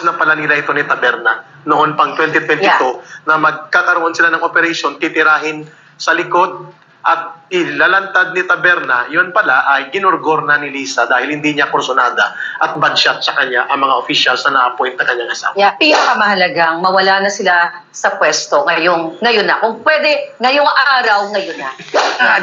na-endorse na pala nila ito ni Taberna noon pang 2022 na magkakaroon sila ng operation, titirahin sa likod at ilalantad ni Taberna, yun pala ay ginurgor na ni Lisa dahil hindi niya kursunada at badshot sa kanya ang mga officials na na-appoint na kanyang asawa. Yeah, pinakamahalagang mawala na sila sa pwesto ngayon na. Kung pwede, ngayong araw, ngayon na.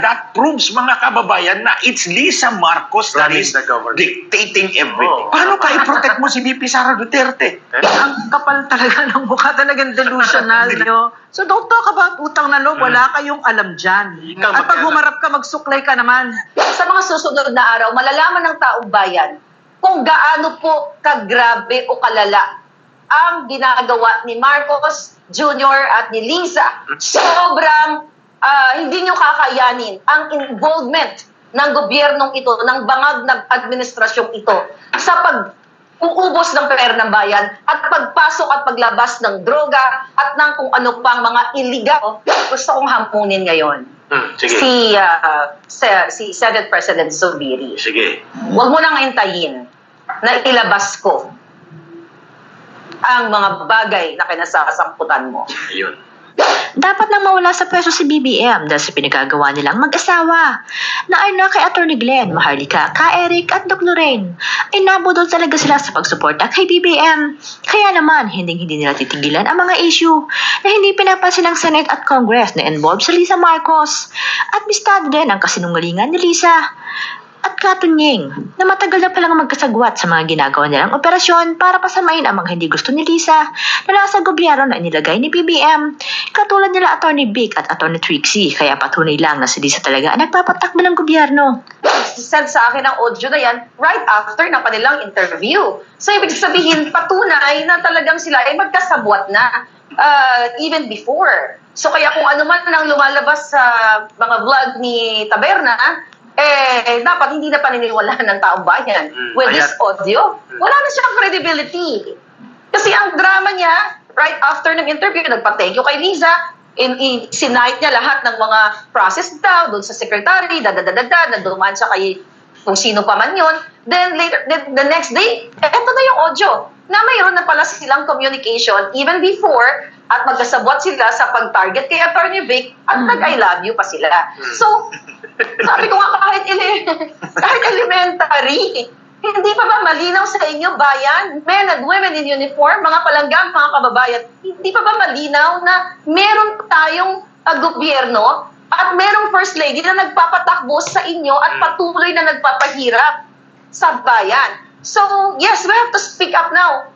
That proves, mga kababayan, na it's Lisa Marcos that Running is the government. dictating everything. Oh. Paano ka i-protect mo si VP Sara Duterte? Ang kapal talaga ng mukha, talagang delusional nyo. So don't talk about utang na loob, wala kayong alam dyan. Ikaw At pag mag-alam. humarap ka, magsuklay ka naman. Sa mga susunod na araw, malalaman ng taong bayan kung gaano po kagrabe o kalala ang ginagawa ni Marcos Jr. at ni Lisa. Sobrang hindi nyo kakayanin ang involvement ng gobyernong ito, ng bangag ng administrasyong ito sa pag-uubos ng pera ng bayan at pagpasok at paglabas ng droga at ng kung ano pang mga illegal. Gusto kong hampunin ngayon Sige. si Senate President Zubiri. Sige. Huwag mo nang hintayin na ilabas ko ang mga bagay na kinasasangkutan mo. Ayun. Dapat nang mawala sa pwesto si BBM dahil sa pinagagawa nilang mag-asawa na ay na kay Atty. Glenn, Maharlika, Ka Eric at Doc Lorraine ay nabudol talaga sila sa pagsuporta kay BBM. Kaya naman, hindi nila titigilan ang mga issue na hindi pinapansin ng Senate at Congress na involved sa Lisa Marcos at bistado din ang kasinungalingan ni Lisa at Katunying na matagal na palang magkasagwat sa mga ginagawa nilang operasyon para pasamain ang mga hindi gusto ni Lisa na nasa gobyerno na inilagay ni BBM, katulad nila Atty. Vic at Atty. Trixie, kaya patunay lang na si Lisa talaga ang nagpapatakbo ng gobyerno. Send sa akin ang audio na yan right after ng kanilang interview. So, ibig sabihin, patunay na talagang sila ay magkasabwat na even before. So, kaya kung ano man ang lumalabas sa mga vlog ni Taberna, dapat hindi na paniniwalaan ng taong bayan. With this audio, wala na siyang credibility. Kasi ang drama niya, right after ng interview, nagpa-thank you kay Lisa, sinight niya lahat ng mga process daw, doon sa secretary, na dumaan siya kay kung sino pa man yun. Then later, the next day, eto na yung audio, na mayroon na pala silang communication even before at magkasabwat sila sa pag-target kay Atty. Vic at nag-I love you pa sila. So, sabi ko nga kahit elementary, hindi pa ba malinaw sa inyo, bayan, men and women in uniform, mga palanggam, mga kababayan, hindi pa ba malinaw na meron tayong gobyerno at merong first lady na nagpapatakbo sa inyo at patuloy na nagpapahirap sa bayan? So, yes, we have to speak up now.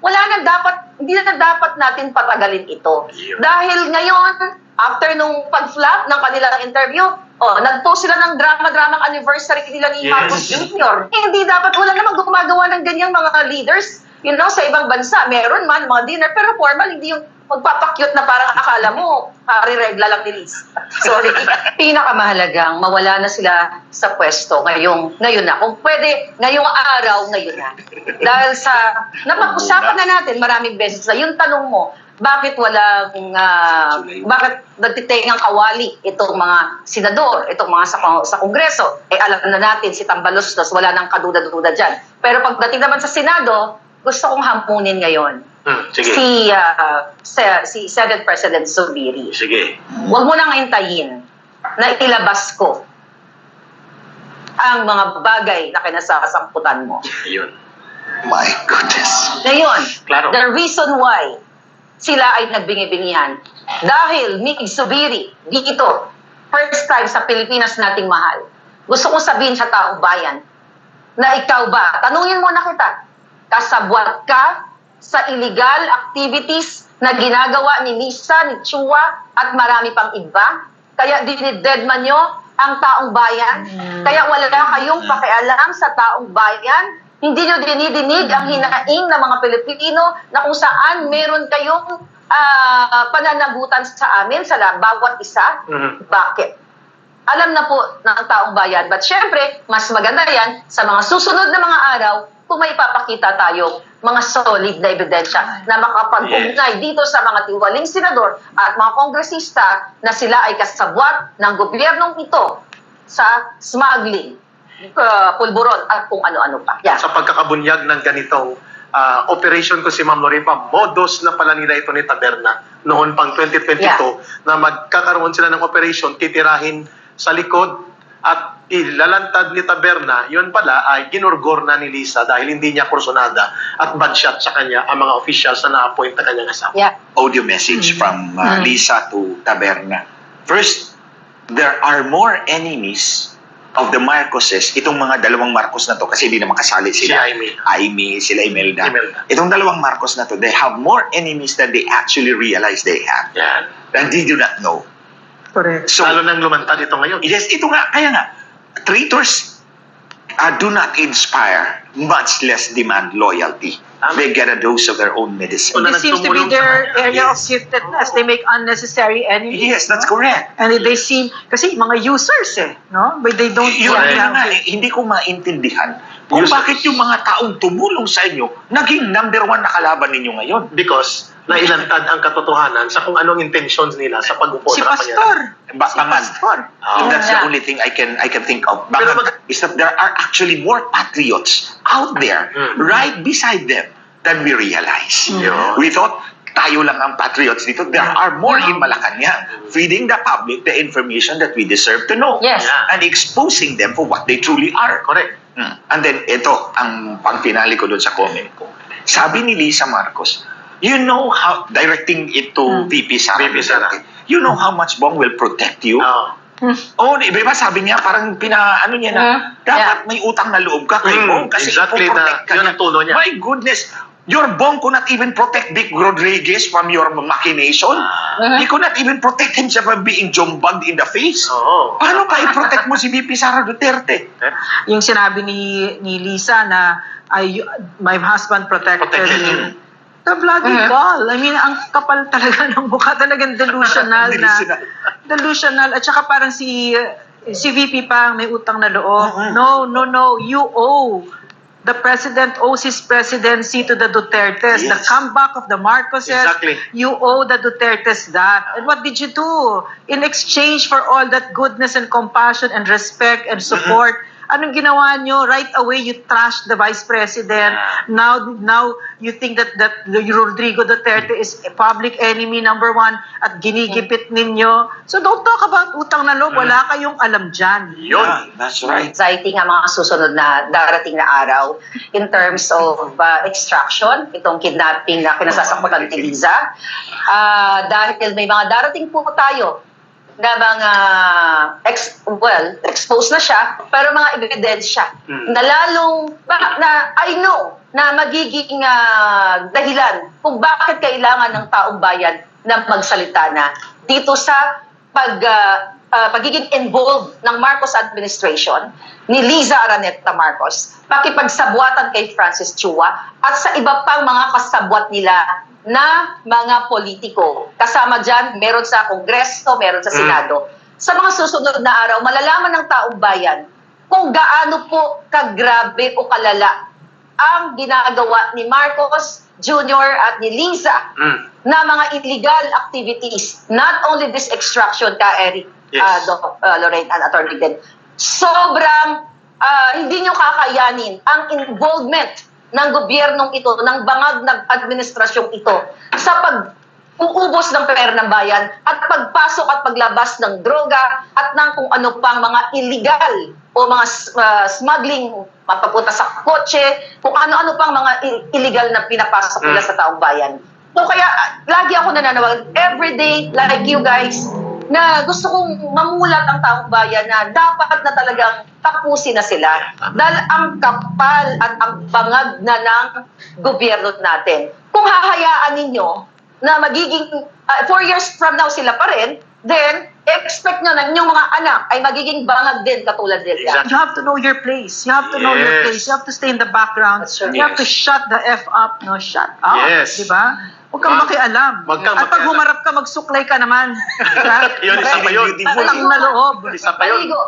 Hindi na dapat natin patagalin ito. Dahil ngayon, after nung pag-flop ng kanilang interview, nag-post sila ng drama-dramang anniversary nila ni Marcos Jr. Hindi dapat, wala namang gumagawa ng ganyang mga leaders. You know, sa ibang bansa, meron man mga dinner, pero formal, hindi yung magpapakyut na parang akala mo, regla lang ni Liz. Sorry. Pinakamahalagang mawala na sila sa pwesto ngayon na. Kung pwede, ngayong araw, ngayon na. Dahil sa, napag-usapan na natin maraming beses na yung tanong mo, bakit nagtitengang kawali itong mga senador, itong mga sa Kongreso? Alam na natin, si Tambaloslos, wala nang kaduda-duda dyan. Pero pagdating naman sa Senado, gusto kong hampunin ngayon. Sige. Si Senate President Zubiri. Sige. Huwag mo nang hintayin na ilabas ko ang mga bagay na kinasasangkutan mo. Ayun. My goodness. Ngayon, Klaro. the reason why sila ay nagbingi-bingihan, dahil Mig Zubiri, dito, first time sa Pilipinas nating mahal, gusto kong sabihin sa taong bayan, na ikaw ba, tanungin mo na kita, kasabwat ka sa illegal activities na ginagawa ni Lisa, ni Chua, at marami pang iba? Kaya dinidedman nyo ang taong bayan? Kaya wala kayong pakialam sa taong bayan? Hindi nyo dinidinig ang hinaing ng mga Pilipino na kung saan meron kayong pananagutan sa amin, sa bawat isa? Bakit? Alam na po ng taong bayan. But syempre, mas maganda yan sa mga susunod na mga araw kung may papakita tayo mga solid na ebidensya na makapag-ugnay dito sa mga tiwaling senador at mga kongresista na sila ay kasabwat ng gobyernong ito sa smuggling, pulburon at kung ano-ano pa. Sa pagkakabunyag ng ganitong operation ko si Ma'am Lorraine pa, modus na pala nila ito ni Taberna noon pang 2022 na magkakaroon sila ng operation, titirahin sa likod at ilalantad ni Taberna, yun pala ay ginurgor na ni Lisa dahil hindi niya kursunada at badshot sa kanya ang mga officials na na-appoint na kanyang asawa. Yeah. Audio message from Lisa to Taberna. First, there are more enemies of the Marcoses, itong mga dalawang Marcos na to, kasi hindi naman kasali sila. Si Aimee, sila Imelda. Imelda. Itong dalawang Marcos na to, they have more enemies than they actually realize they have. Yan. And they do not know. Correct. So, Lalo nang lumantad ito ngayon. yes, ito nga, kaya nga, traitors do not inspire, much less demand loyalty. They get a dose of their own medicine. Wala This seems to be nagtumulong sa their kanya. area of giftedness. They make unnecessary enemies. Yes, that's correct. And they seem, kasi mga users no? But they don't Yun Correct. na nga, hindi ko maintindihan kung Users. bakit yung mga taong tumulong sa inyo naging number one na kalaban ninyo ngayon. Because nailantad ang katotohanan sa kung anong intentions nila sa pag-upo Si sa Pastor. Bangag. Pastor. And that's the Yeah. only thing I can think of. Pero Bangag is that there are actually more patriots out there right beside them than we realize. Yun. We thought tayo lang ang patriots dito. There are more in Malacanang feeding the public the information that we deserve to know. Yes. And exposing them for what they truly are. Correct. And then, ito, ang pang-finale ko doon sa comment ko. Sabi ni Lisa Marcos, you know how, directing it to VP Sara, VP Sara. you know how much Bong will protect you? Oh, di ba sabi niya, parang ano niya na, dapat may utang na loob ka kay Bong kasi exactly ipoprotect ka yun niya. ang tono niya. My goodness, your Bong could not even protect Vic Rodriguez from your machination. He could not even protect himself from being jumbugged in the face. Oo. Paano pa i-protect mo si VP Sara Duterte? Yung sinabi ni Lisa na my husband protected Protected me. him. The bloody gall. I mean, ang kapal talaga ng mukha. Talagang delusional na. Delusional. At saka parang si VP pa may utang na loob. No. You owe. The president owes his presidency to the Dutertes. The Yes. comeback of the Marcoses. Exactly. You owe the Dutertes that. And what did you do? In exchange for all that goodness and compassion and respect and support, anong ginawa nyo? Right away, you trashed the vice president. Now you think that Rodrigo Duterte is a public enemy number one at ginigipit ninyo. So don't talk about utang na loob. Wala kayong alam dyan. Yun. Yeah, that's right. Anxiety nga mga susunod na darating na araw in terms of extraction, itong kidnapping na kinasasakbutan ni Liza. Dahil may mga darating po tayo na mga exposed na siya, pero mga ebidensya na lalong, na I know na magiging dahilan kung bakit kailangan ng taong bayan na magsalita na dito sa pagiging involved ng Marcos administration ni Liza Araneta Marcos, pakipagsabuatan kay Francis Chua at sa iba pang mga kasabwat nila na mga politiko. Kasama dyan, meron sa Kongreso, meron sa Senado. Sa mga susunod na araw, malalaman ng taong bayan kung gaano po kagrabe o kalala ang ginagawa ni Marcos Jr. at ni Liza na mga illegal activities. Not only this extraction, Eric, Yes. Lorraine and Atty. Glenn. Sobrang hindi nyo kakayanin ang involvement ng gobyernong ito, ng bangag ng administrasyong ito sa pag-uubos ng pera ng bayan at pagpasok at paglabas ng droga at ng kung ano pang mga illegal o mga smuggling mapapunta sa kotse, kung ano-ano pang mga illegal na pinapasok nila sa taong bayan. So kaya lagi ako nananawagan, everyday, like you guys, na gusto kong mamulat ang taong bayan na dapat na talagang tapusin na sila. Dahil ang kapal at ang bangag na ng gobyerno natin. Kung hahayaan ninyo na magiging 4 years from now sila pa rin, then expect nyo na inyong mga anak ay magiging bangag din katulad nila. You have to know your place. You have to know your place. You have to stay in the background. That's right. You have to shut the F up. No, shut up. Yes. Diba? Huwag kang makialam. Huwag kang At pag makialam. humarap ka, magsuklay ka naman. Diba? Yun, isa pa yun. Utang na loob. Isa pa yun. Maligo.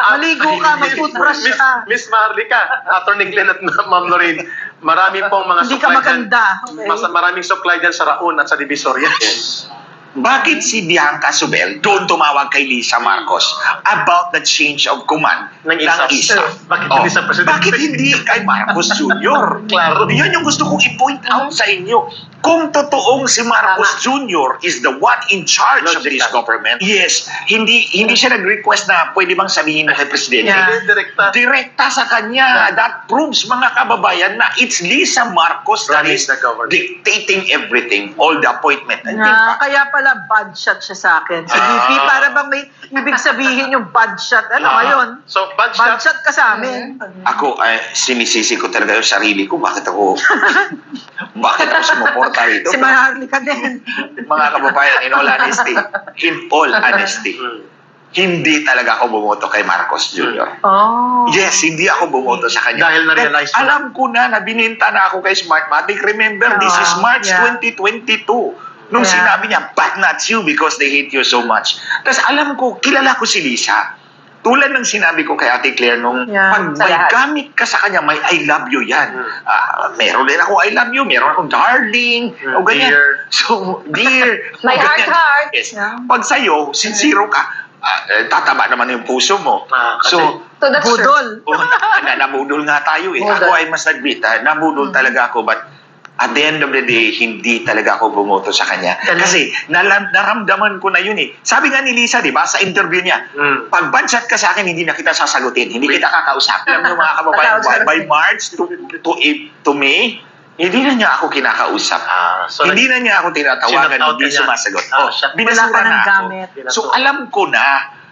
Maligo ka, mag-toothbrush ka. Miss Maharlika, Atty. Glenn at Ma'am Lorraine, marami pong mga Hindi ka supply maganda. dyan. Maraming supply dyan sa Raon at sa Divisoria. bakit si Bianca Subel doon tumawag kay Lisa Marcos about the change of command Ng isa. Bakit hindi sa presidente? Bakit hindi kay Marcos Jr.? Klaro. Yun yung gusto kong i-point out sa inyo. Kung totoong si Marcos Jr. is the one in charge of this Logical. government, yes, hindi siya nag-request na pwede bang sabihin na kay Presidente. Yeah. Direkta. Direkta sa kanya. That proves, mga kababayan, na it's Lisa Marcos that Running is the government. dictating everything, all the appointment. And Kaya pala bad shot siya sa akin. Si BP, para bang may ibig sabihin yung bad shot. Ano ngayon? So, bad Bad shot. shot ka sa amin. ako, sinisisi ko talaga yung sarili ko. Bakit ako sumuporta rito? Si Maharlika din. Mga kababayan, in all honesty, hindi talaga ako bumoto kay Marcos Jr. Oh. Yes, hindi ako bumoto sa kanya. Dahil na-realize mo. Alam ko na bininta na ako kay Smartmatic. Remember, this is March Yeah. 2022. Nung Yeah. sinabi niya, but not you because they hate you so much. Tapos alam ko, kilala ko si Lisa. Tulad ng sinabi ko kay Ate Claire, nung Yeah, pag sa may lahat. gamit ka sa kanya, may I love you yan. Meron din ako I love you, meron akong darling, o ganyan. Dear. So, dear. May o ganyan. heart. Yes. Yeah. Pag sa'yo, sincero ka, tataba naman yung puso mo. Kasi- So, So that's true. Budol. namudol nga tayo eh. Budol. Ako ay mas admit, namudol talaga ako, but at the end of the day, hindi talaga ako bumoto sa kanya. Kasi naramdaman ko na yun eh. Sabi nga ni Lisa, di ba, sa interview niya, pag banshot ka sa akin, hindi na kita sasagutin, hindi kita kakausap. Alam niyo mga kababayan, by March to May, hindi na niya ako kinakausap. So, hindi na niya ako tinatawagan, Sinat out hindi ka niya. sumasagot. Siya. Binasura Wala ka ng na ako. gamit. So alam ko na.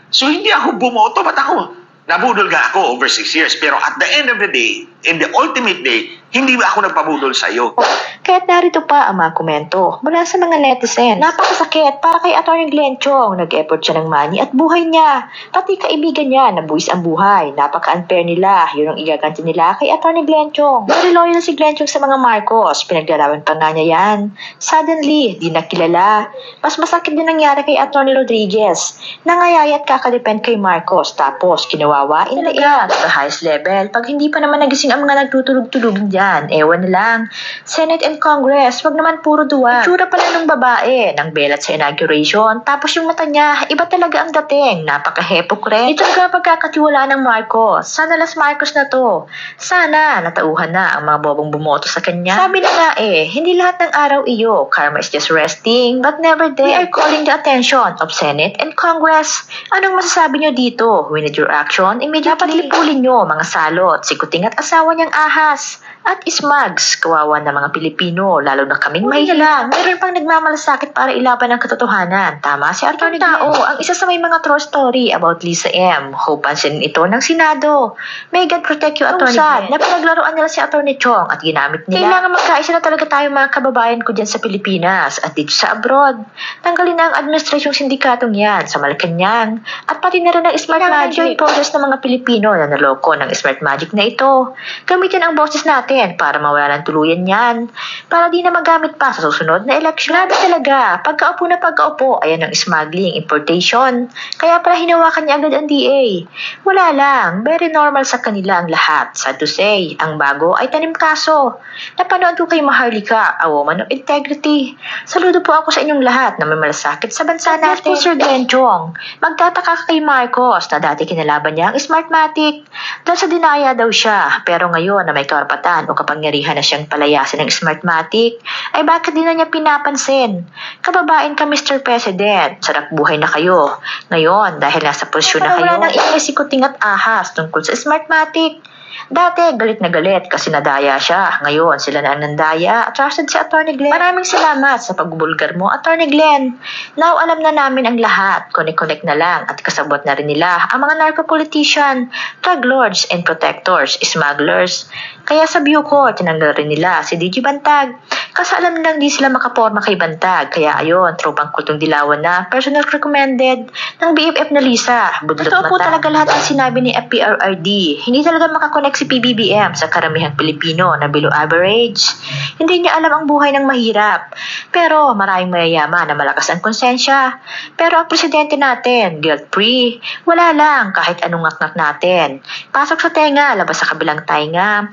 So hindi ako bumoto, ba't ako? Nabudol nga ako over 6 years. Pero at the end of the day, in the ultimate day, hindi ba ako nagpabudol sa'yo? Kaya't narito pa ang mga komento mula sa mga netizens. Napakasakit para kay Atty. Glenn Chong. Nag-effort siya ng money at buhay niya. Pati kaibigan niya na buwis ang buhay. Napaka-unfair nila. Yun ang igaganti nila kay Atty. Glenn Chong. Very loyal si Glenn Chong sa mga Marcos. Pinaglarawan pa nga niya yan. Suddenly, di nakilala. Mas masakit din nangyari kay Atty. Rodriguez. Nangayaya at kakadepend kay Marcos. Tapos, kinawawa in the air. At the highest level. Pag hindi pa naman nagising ang mga nagtutulog-tulog dyan, ewan na lang. Senate and Congress, wag naman puro duwa. Itsura pala ng babae, ng belat sa inauguration, tapos yung mata niya, iba talaga ang dating, napaka-hypocrite. Ito talaga ang pagkakatiwala ng Marcos. Sana Las Marcos na to. Sana, natauhan na ang mga bobong bumoto sa kanya. Sabi na nga hindi lahat ng araw iyo, karma is just resting, but never day. We are calling the attention of Senate and Congress. Anong masasabi nyo dito? We need your action immediately. Dapat lipulin nyo, mga salot, si Kuting at asawa niyang ahas. At ismags, kawawa ng mga Pilipino, lalo na kaming mahihila. Meron pang nagmamalasakit para ilaban ang katotohanan. Tama si Atty. Tao, ang isa sa may mga true story about Lisa M. Hope pansinin ito ng Senado. May God protect you, Atty. Sad na pinaglaruan nila si Atty. Chong at ginamit nila. Kailangan magkaisa na talaga tayo mga kababayan ko dyan sa Pilipinas at dito sa abroad. Tanggalin na ang administrasyong sindikatong yan sa Malacanang at pati na rin ang Smart Magic. Joint process ng mga Pilipino na naloko ng Smart Magic na ito. Gamitin ang boses natin para mawala ng tuluyan yan. Para di na magamit pa sa susunod na election. Grabe talaga. Pagkaupo na pagkaupo, ayan ang smuggling, importation. Kaya pala hinawakan niya agad ang DA. Wala lang. Very normal sa kanila ang lahat. Sad to say, ang bago ay tanim kaso. Napanood ko kay Maharlika, a woman of integrity. Saludo po ako sa inyong lahat na may malasakit sa bansa natin. Sir Glenn Chong, magtataka ka kay Marcos na dati kinalaban niya ang Smartmatic. Dahil sa dinaya daw siya. Pero ngayon na may karapatan o kapangyarihan na siyang palayasin ng Smartmatic, ay bakit di na niya pinapansin? Kababain ka, Mr. President. Sarap buhay na kayo. Ngayon, dahil nasa posisyon na kayo, wala nang ingay si Kuting at ahas tungkol sa Smartmatic. Dati, galit na galit kasi nadaya siya. Ngayon, sila na ang nandaya. Trusted si Atty. Glenn. Maraming salamat sa pagbubulgar mo, Atty. Glenn. Now, alam na namin ang lahat. Connect na lang at kasabot na rin nila ang mga narco-politician, drug lords and protectors, smugglers. Kaya sa view ko, tinanggal rin nila si DG Bantag. Kasi alam nilang di sila makaporma kay Bantag. Kaya ayun, tropang kultong dilawan na personal recommended ng BFF na Lisa. Budlot mata. Ito po talaga lahat ang sinabi ni FPRRD. Hindi talaga makakonect si PBBM sa karamihang Pilipino na below average. Hindi niya alam ang buhay ng mahirap. Pero maraming mayayaman na malakas ang konsensya. Pero ang presidente natin, guilt-free. Wala lang kahit anong ngak-ngak natin. Pasok sa tenga, labas sa kabilang tainga.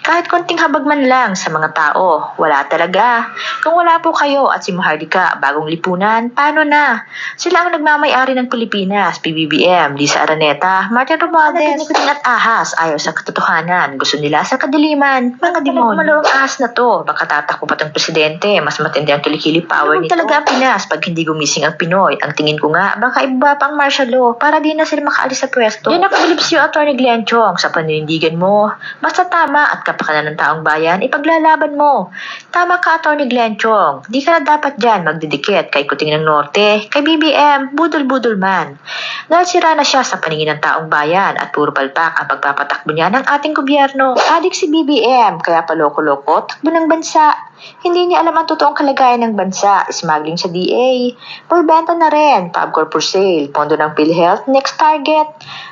Kahit konting habag man lang sa mga tao, wala talaga. Kung wala po kayo at si Maharlika, bagong lipunan, paano na? Sila ang nagmamay-ari ng Pilipinas, PBBM, Lisa Araneta, Martin Romualdez, nikuting at ahas, ayaw sa katotohanan, gusto nila sa kadiliman, mga demonyo. Malawang ahas na to, baka tatakbo pa tong presidente, mas matindi ang kilikili power nito. Talaga ang Pinas, pag hindi gumising ang Pinoy, ang tingin ko nga, baka ibaba pang martial law para di na sila makaalis sa pwesto. Yan ang kabilib siyo, Atty. Glenn Chong, sa panindigan mo. Basta tama at kapakanan ng taong bayan, ipaglalaban mo. Tama ka, Atty. Glenn Chong. Di ka na dapat dyan magdidikit kay Kuting ng Norte, kay BBM, budol-budol man. Dahil sira na siya sa paningin ng taong bayan at puro palpak ang pagpapatakbo niya ng ating gobyerno. Adik si BBM, kaya paloko-loko, takbo ng bansa. Hindi niya alam ang totoong kalagayan ng bansa, smuggling sa DA, pagbenta na rin, PubCorp for sale, pondo ng PhilHealth, next target.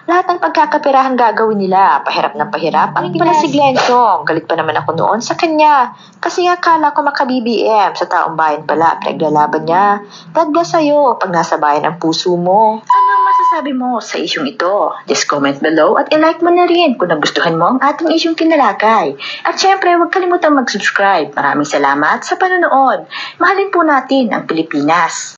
Lahat ng pagkakapirahan gagawin nila, pahirap ng pahirap. Ang pala si Glenn Chong, galit pa naman ako noon sa kanya. Kasi akala ko maka-BBM, sa taong bayan pala, pinaglalaban niya. Dadga sa'yo pag nasa bayan ang puso mo. Ano ang masasabi mo sa isyong ito? Just comment below at i-like mo na rin kung nagustuhan mo ang ating isyong tinalakay. At syempre, huwag kalimutang mag-subscribe. Maraming salamat sa panonood. Mahalin po natin ang Pilipinas.